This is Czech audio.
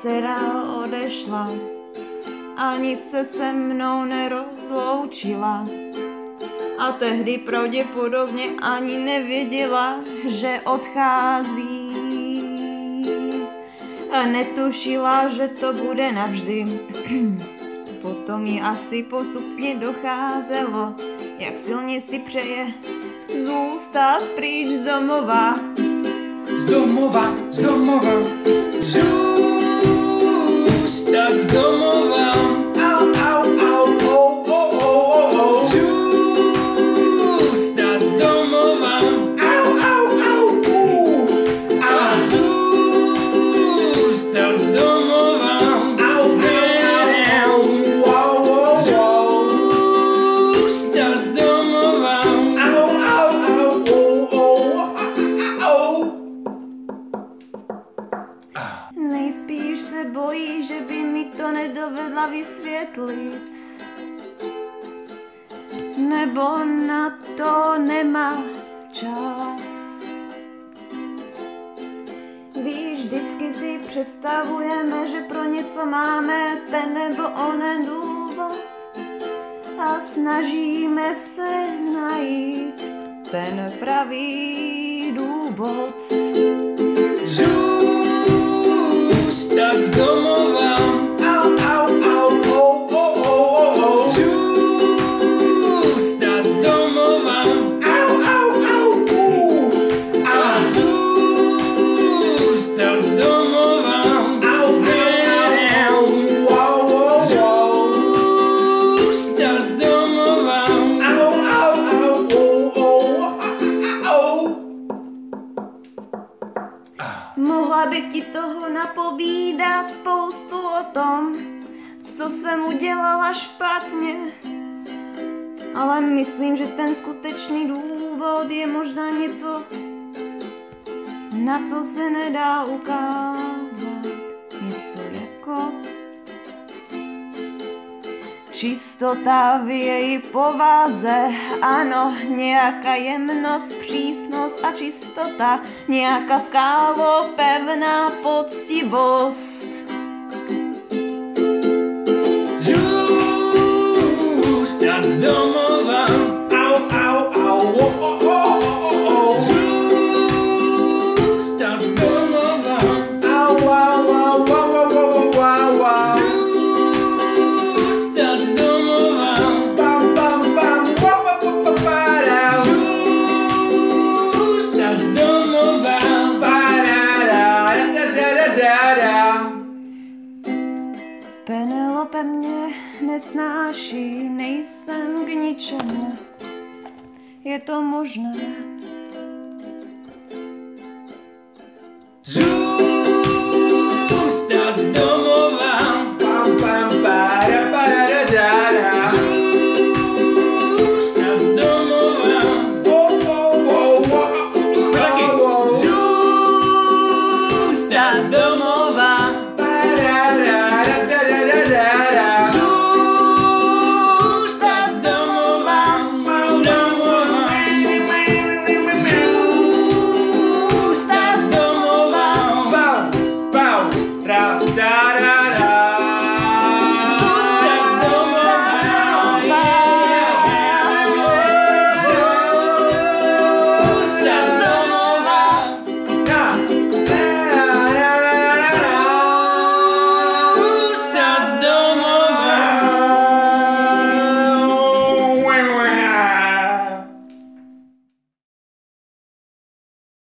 dcera odešla, ani se se mnou nerozloučila. A tehdy pravděpodobně ani nevěděla, že odchází. A netušila, že to bude navždy. Potom jí asi postupně docházelo, jak silně si přeje zůstat pryč z domova. Z domova, zůstat z domova. Au, au, au, au, au, au, au. Zůstat z domova. Au, au, au, a zůstat z domova. Au, au, au, zůstat z domova. Au, au, au, Nejspíš se bojí, že by mi to nedovedla vysvětlit. Nebo na to nemá čas. Víš, vždycky si představujeme, že pro něco máme ten nebo onen důvod a snažíme se najít ten pravý důvod. Zůstat z domova. Au, au, au, au, au, au, au. Zůstat z domova. Au, au, au, a zůstat z domova. Au, au, au, zůstat z domova. Au, au, au, Mohla bych ti toho napovídat spoustu o tom, co jsem udělala špatně, ale myslím, že ten skutečný důvod je možná něco, na co se nedá ukázat. Něco jako čistota v její povaze, ano, nějaká jemnost, přísnost a čistota, nějaká skálopevná poctivost. Zůstat z domova. Au, au, au, o, o, o, o, o. Zůstat z domova. Au, au, au, au, au, au, au, au. Zůstat z domova. Bam, bam, bam, wa, pa, pa, pa, pa, da. Zůstat z domova. Ba, da, da, da, da, da, da, da. Penelope mě nesnáší, nejsem k ničemu. Je to možné?